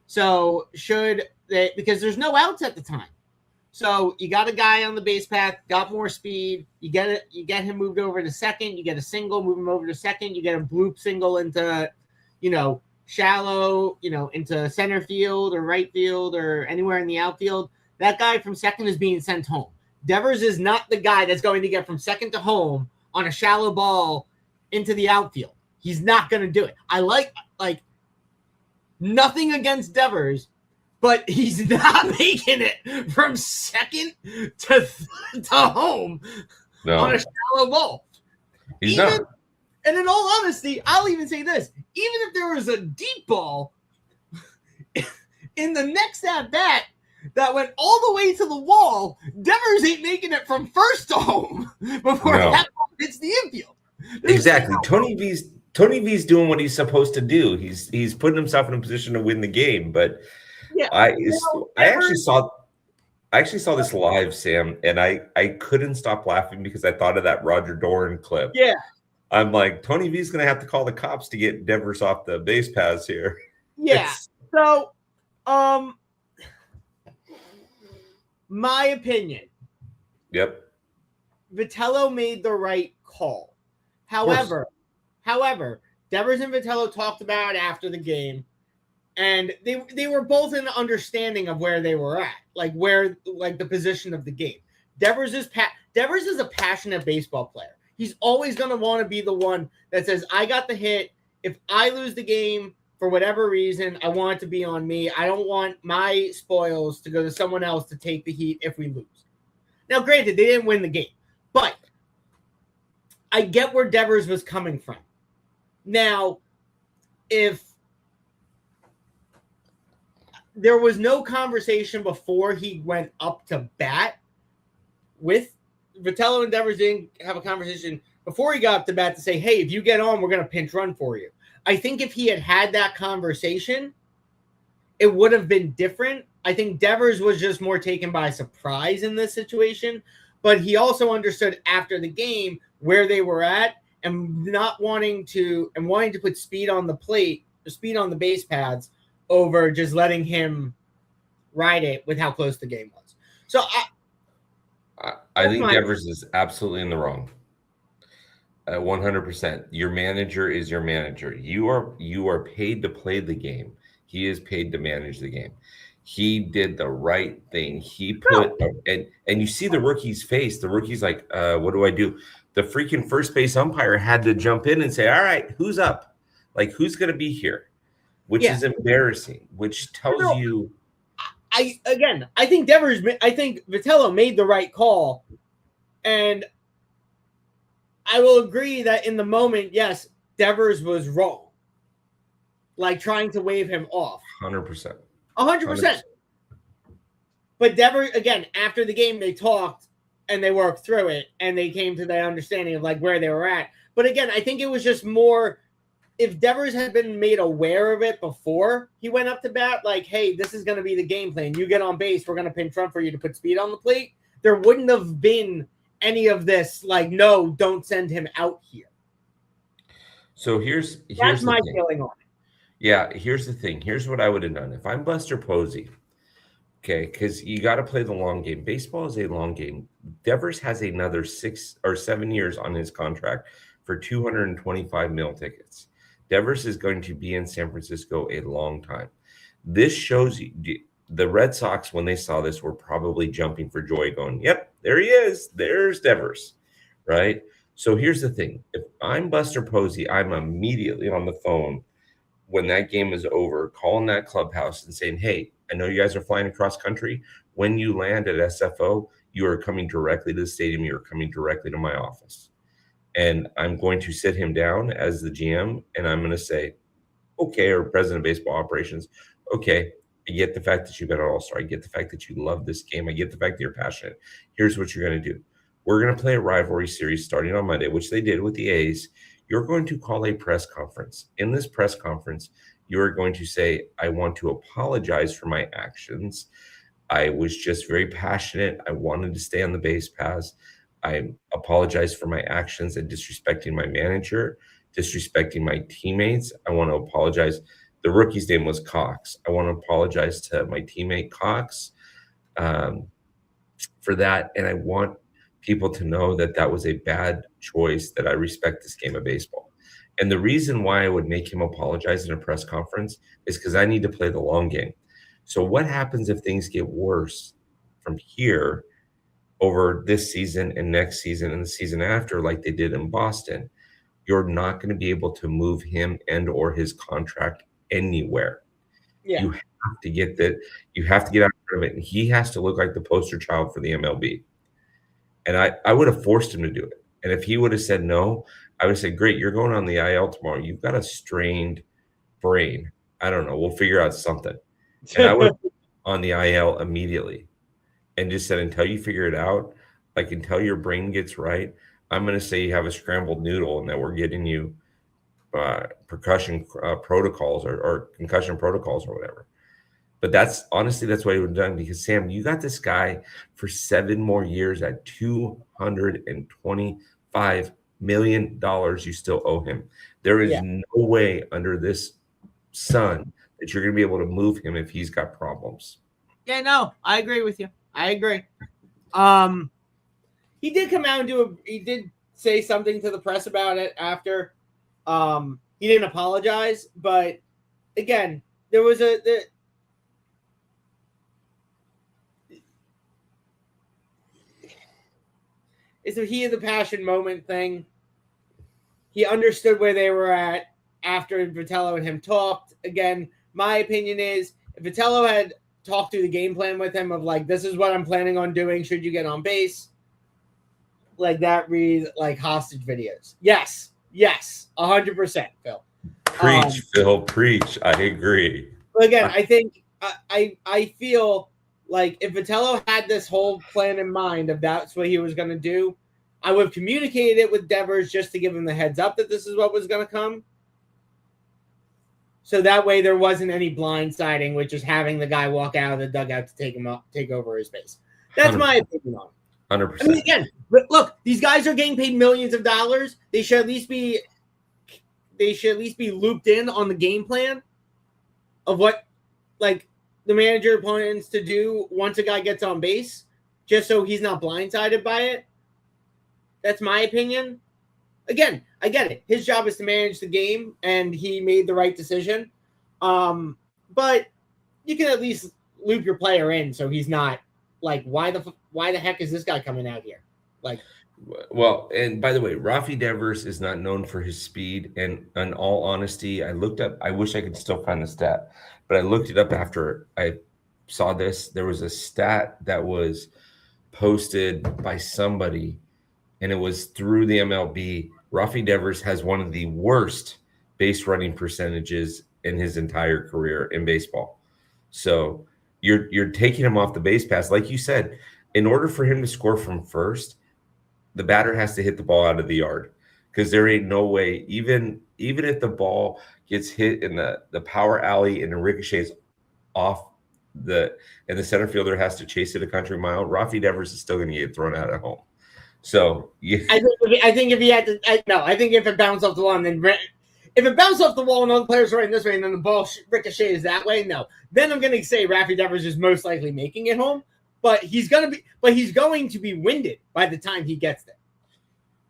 So because there's no outs at the time. So you got a guy on the base path, got more speed. You get him moved over to second. You get a single, move him over to second. You get a bloop single into, shallow, into center field or right field or anywhere in the outfield. That guy from second is being sent home. Devers is not the guy that's going to get from second to home on a shallow ball into the outfield. He's not going to do it. I like nothing against Devers, but he's not making it from second to home on a shallow ball. He's not. And in all honesty, I'll even say this. Even if there was a deep ball in the next at-bat that went all the way to the wall, Devers ain't making it from first to home before that ball hits the infield. Exactly. Tony V's doing what he's supposed to do. He's putting himself in a position to win the game. But I actually saw this live, Sam, and I couldn't stop laughing because I thought of that Roger Dorn clip. Yeah. I'm like, Tony V's going to have to call the cops to get Devers off the base paths here. Yeah. So, my opinion. Yep. Vitello made the right call. However, Devers and Vitello talked about it after the game, and they were both in understanding of where they were at, the position of the game. Devers is a passionate baseball player. He's always going to want to be the one that says, I got the hit. If I lose the game for whatever reason, I want it to be on me. I don't want my spoils to go to someone else to take the heat if we lose. Now, granted, they didn't win the game, but I get where Devers was coming from. Now, if there was no conversation before he went up to bat with Vitello and Devers didn't have a conversation before he got up to bat to say, hey, if you get on, we're going to pinch run for you. I think if he had that conversation, it would have been different. I think Devers was just more taken by surprise in this situation, but he also understood after the game where they were at and wanting to put speed on the plate, speed on the base pads over just letting him ride it with how close the game was. So I think Devers is absolutely in the wrong. 100%. Your manager is your manager. You are paid to play the game. He is paid to manage the game. He did the right thing. He put and you see the rookie's face. The rookie's like, what do I do? The freaking first base umpire had to jump in and say, all right, who's up? Like, who's going to be here? Which is embarrassing, which tells you. I think Vitello made the right call. And I will agree that in the moment, yes, Devers was wrong. Like trying to wave him off. 100%. 100%. But Devers, again, after the game, they talked and they worked through it and they came to the understanding of like where they were at. But again, I think it was just more if Devers had been made aware of it before he went up to bat, like, hey, this is going to be the game plan. You get on base, we're going to pin front for you to put speed on the plate. There wouldn't have been any of this, like, no, don't send him out here. So here's that's my feeling on it. Yeah, here's the thing. Here's what I would have done if I'm Buster Posey. Okay, because you got to play the long game. Baseball is a long game. Devers has another 6 or 7 years on his contract for 225 mil tickets. Devers is going to be in San Francisco a long time. This shows you the Red Sox, when they saw this, were probably jumping for joy, going, yep, there he is. There's Devers, right? So here's the thing. If I'm Buster Posey, I'm immediately on the phone when that game is over, calling that clubhouse and saying, hey, I know you guys are flying across country. When you land at SFO, you are coming directly to the stadium. You're coming directly to my office. And I'm going to sit him down as the GM, and I'm going to say, okay, or president of baseball operations, okay, I get the fact that you've been an all-star. I get the fact that you love this game. I get the fact that you're passionate. Here's what you're going to do. We're going to play a rivalry series starting on Monday, which they did with the A's. You're going to call a press conference. In this press conference, you are going to say, I want to apologize for my actions. I was just very passionate. I wanted to stay on the base paths. I apologize for my actions and disrespecting my manager, disrespecting my teammates. I want to apologize. The rookie's name was Cox. I want to apologize to my teammate Cox for that. And I want people to know that that was a bad choice, that I respect this game of baseball. And the reason why I would make him apologize in a press conference is because I need to play the long game. So what happens if things get worse from here over this season and next season and the season after, like they did in Boston? You're not going to be able to move him and or his contract anywhere. Yeah. You have to get that. You have to get out of it. And he has to look like the poster child for the MLB. And I would have forced him to do it. And if he would have said no, I would have said, great, you're going on the IL tomorrow. You've got a strained brain. I don't know. We'll figure out something. And I would have put on the IL immediately and just said, until you figure it out, like until your brain gets right, I'm going to say you have a scrambled noodle and that we're getting you percussion protocols or concussion protocols or whatever. But that's honestly, that's what he would have done, because Sam, you got this guy for 7 more years at $225 million you still owe him. There is no way under this sun that you're going to be able to move him if he's got problems. Yeah, no, I agree with you. I agree. He did come out and he did say something to the press about it after. He didn't apologize, but again, there was it's a he of the passion moment thing. He understood where they were at after Vitello and him talked. Again, my opinion is if Vitello had talked through the game plan with him of like, this is what I'm planning on doing should you get on base, like that read like hostage videos. Yes, 100%, Phil. Preach, Phil, preach. I agree. But again, I think I feel like if Vitello had this whole plan in mind of that's what he was going to do, I would have communicated it with Devers just to give him the heads up that this is what was going to come. So that way there wasn't any blindsiding, which is having the guy walk out of the dugout to take over his base. That's my opinion on it. 100%. I mean, again, but look, these guys are getting paid millions of dollars. They should at least be looped in on the game plan of what, like, the manager opponents to do once a guy gets on base, just so he's not blindsided by it. That's my opinion. Again, I get it. His job is to manage the game, and he made the right decision. But you can at least loop your player in so he's not like, why the heck is this guy coming out here? Like, well, and by the way, Rafi Devers is not known for his speed. And in all honesty, I looked up, I wish I could still find the stat, but I looked it up after I saw this. There was a stat that was posted by somebody, and it was through the MLB. Rafi Devers has one of the worst base running percentages in his entire career in baseball. So you're taking him off the base pass. Like you said, in order for him to score from first, the batter has to hit the ball out of the yard, because there ain't no way, even if the ball gets hit in the power alley and it ricochets off and the center fielder has to chase it a country mile, Rafi Devers is still going to get thrown out at home. So yeah. I think if he had to, I think if it bounced off the wall and then if it bounced off the wall and other players running this way and then the ball ricochets that way, no, then I'm going to say Rafi Devers is most likely making it home. But he's going to be winded by the time he gets there.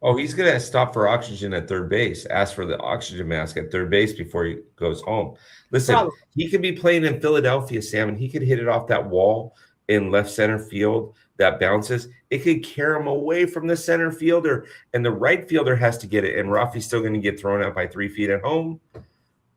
Oh, he's going to stop for oxygen at third base, ask for the oxygen mask at third base before he goes home. Listen, Probably. He could be playing in Philadelphia, Sam, and he could hit it off that wall in left center field that bounces. It could carry him away from the center fielder, and the right fielder has to get it, and Rafi's still going to get thrown out by 3 feet at home.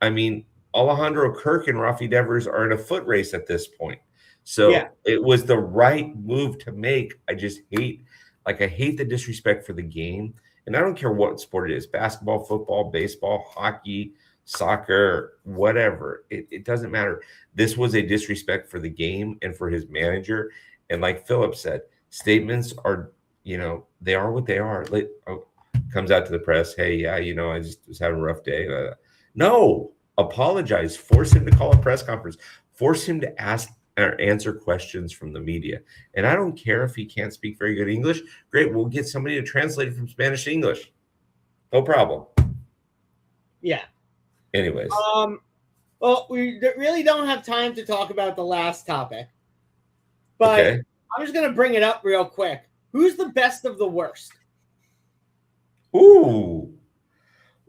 I mean, Alejandro Kirk and Rafi Devers are in a foot race at this point. So yeah. It was the right move to make. I just hate the disrespect for the game. And I don't care what sport it is, basketball, football, baseball, hockey, soccer, whatever. It doesn't matter. This was a disrespect for the game and for his manager. And like Philip said, statements are, they are what they are. Like, comes out to the press, hey, yeah, I just was having a rough day. No, apologize. Force him to call a press conference. Force him to ask or answer questions from the media. And I don't care if he can't speak very good English. Great, we'll get somebody to translate it from Spanish to English. No problem. Yeah. Anyways. Well, we really don't have time to talk about the last topic. But okay. I'm just going to bring it up real quick. Who's the best of the worst? Ooh,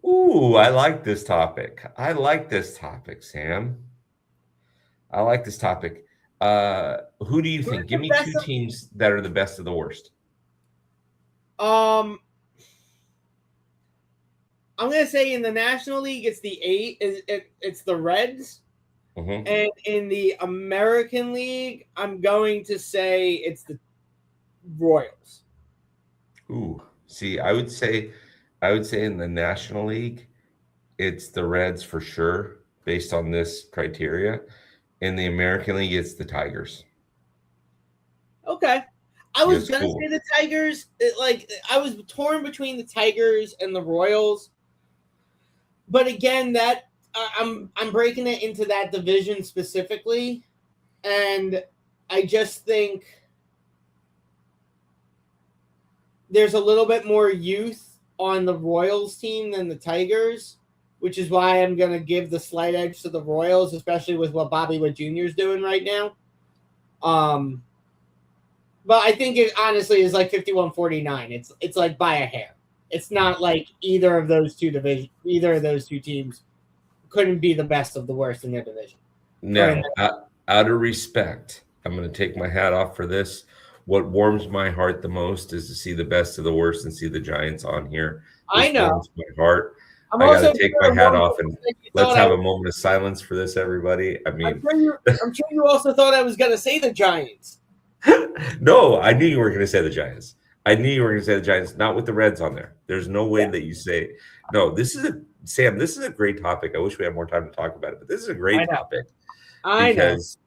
I like this topic. Sam. I like this topic. Who do you think? Give me two teams that are the best of the worst. I'm gonna say in the National League, it's it's the Reds, and in the American League, I'm going to say it's the Royals. Ooh, see, I would say in the National League, it's the Reds for sure, based on this criteria. In the American League, it's the Tigers. Okay. I was going to say the Tigers. I was torn between the Tigers and the Royals. But again, I'm breaking it into that division specifically. And I just think there's a little bit more youth on the Royals team than the Tigers, which is why I'm going to give the slight edge to the Royals, especially with what Bobby Witt Jr. is doing right now. But I think it honestly is like 51-49. It's like by a hair. It's not like either of those two teams couldn't be the best of the worst in their division. Now, out of respect, I'm going to take my hat off for this. What warms my heart the most is to see the best of the worst and see the Giants on here. I know. Warms my heart. I got to take my hat off and let's have a moment of silence for this, everybody. I mean, I'm sure you also thought I was going to say the Giants. No, I knew you were going to say the Giants. Not with the Reds on there. There's no way that you say no. Sam, this is a great topic. I wish we had more time to talk about it, but this is a great topic. Because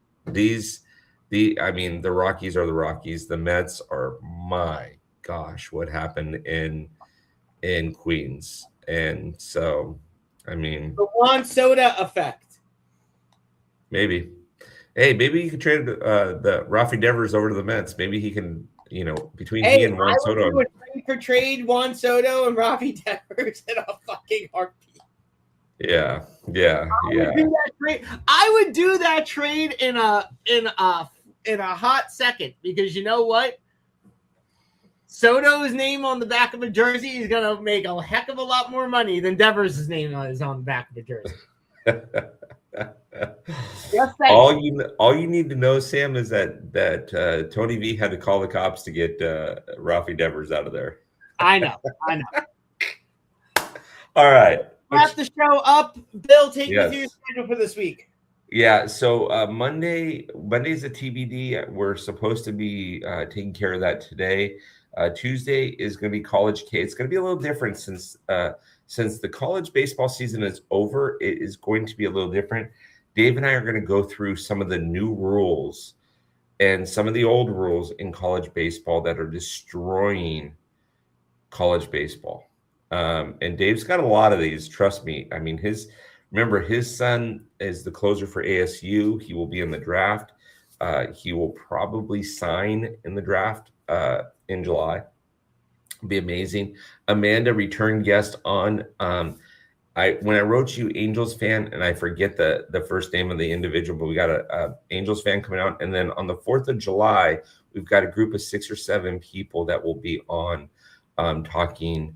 the Rockies are the Rockies. The Mets are, my gosh, what happened in Queens. And so, I mean, the Juan Soto effect. Maybe. Hey, maybe you could trade the Rafi Devers over to the Mets. Maybe he can, between he and Juan I would Soto. do a trade for trade Juan Soto and Rafi Devers in a fucking heartbeat. Yeah. I would do that trade in a hot second, because you know what? Soto's name on the back of a jersey is gonna make a heck of a lot more money than Devers' name is on the back of a jersey. Yes, all you need to know, Sam, is that Tony V had to call the cops to get Rafi Devers out of there. I know. All right. Wrap the show up. Bill, take me through your schedule for this week. Yeah, so Monday's a TBD. We're supposed to be taking care of that today. Tuesday is going to be College K. It's going to be a little different since the college baseball season is over. It is going to be a little different. Dave and I are going to go through some of the new rules and some of the old rules in college baseball that are destroying college baseball. And Dave's got a lot of these, trust me. I mean, his son is the closer for ASU. He will be in the draft. He will probably sign in the draft in July. It'll be amazing. Amanda, return guest on. When I wrote you Angels fan, and I forget the first name of the individual, but we got a Angels fan coming out. And then on the 4th of July, we've got a group of 6 or 7 people that will be on talking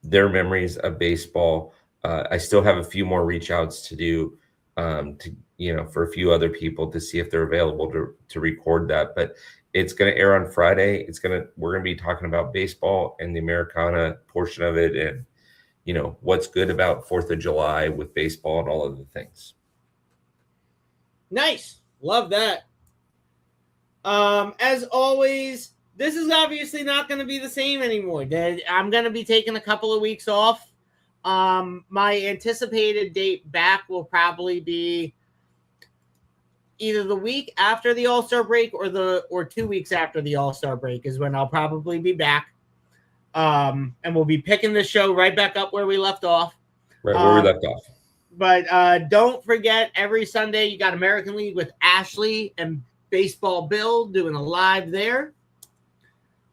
their memories of baseball. I still have a few more reach outs to do for a few other people to see if they're available to record that. But it's going to air on Friday. We're going to be talking about baseball and the Americana portion of it, and what's good about 4th of July with baseball and all of the things. Nice. Love that. As always, this is obviously not going to be the same anymore. I'm going to be taking a couple of weeks off. My anticipated date back will probably be either the week after the All-Star break or 2 weeks after the All-Star break is when I'll probably be back. And we'll be picking the show right back up where we left off. Right where we left off. But don't forget, every Sunday you got American League with Ashley and Baseball Bill doing a live there.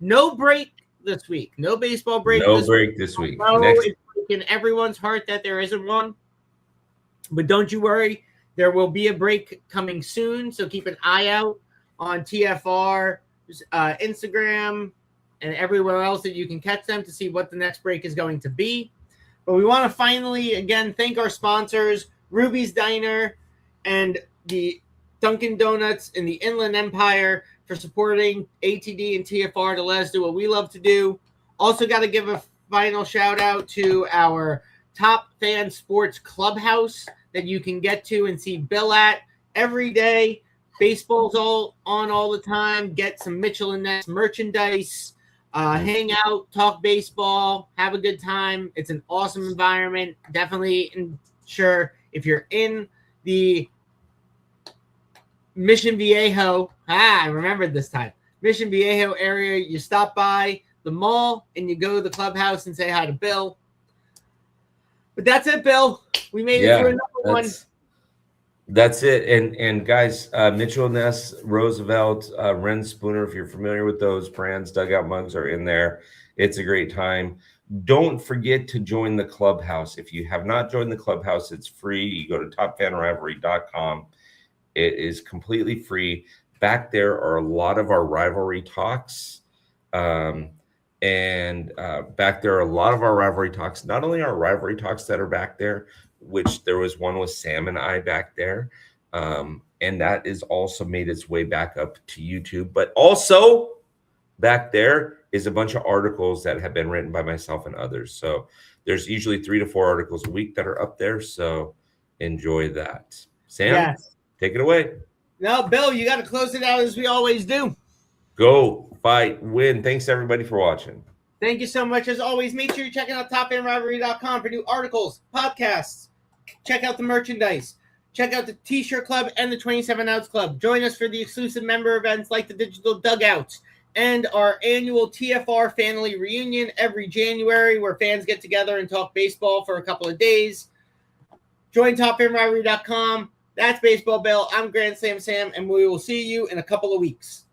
No break this week. No baseball break. This week. It's in everyone's heart that there isn't one. But don't you worry. There will be a break coming soon. So keep an eye out on TFR, Instagram, and everywhere else that you can catch them to see what the next break is going to be. But we want to finally, again, thank our sponsors, Ruby's Diner and the Dunkin' Donuts in the Inland Empire, for supporting ATD and TFR to let us do what we love to do. Also got to give a final shout out to our Top Fan Sports Clubhouse that you can get to and see Bill at every day. Baseball's all the time. Get some Mitchell and Ness merchandise. Hang out, talk baseball, have a good time. It's an awesome environment. Definitely ensure if you're in the Mission Viejo, I remembered this time. Mission Viejo area, you stop by the mall and you go to the clubhouse and say hi to Bill. But that's it, Bill. We made it through another one. That's it. And guys, Mitchell Ness, Roosevelt, Ren Spooner, if you're familiar with those brands, dugout mugs are in there. It's a great time. Don't forget to join the clubhouse. If you have not joined the clubhouse, it's free. You go to topfanrivalry.com. It is completely free. Back there are a lot of our rivalry talks. And back there are a lot of our rivalry talks. Not only our rivalry talks that are back there, which there was one with Sam and I back there. And that is also made its way back up to YouTube. But also back there is a bunch of articles that have been written by myself and others. So there's usually 3 to 4 articles a week that are up there. So enjoy that. Sam? Yes. Take it away. No, Bill, you got to close it out as we always do. Go, fight, win. Thanks, everybody, for watching. Thank you so much. As always, make sure you're checking out topfanrivalry.com for new articles, podcasts. Check out the merchandise. Check out the T-shirt club and the 27 Outs Club. Join us for the exclusive member events like the Digital Dugouts and our annual TFR Family Reunion every January, where fans get together and talk baseball for a couple of days. Join topfanrivalry.com. That's Baseball Bill. I'm Grand Slam Sam, and we will see you in a couple of weeks.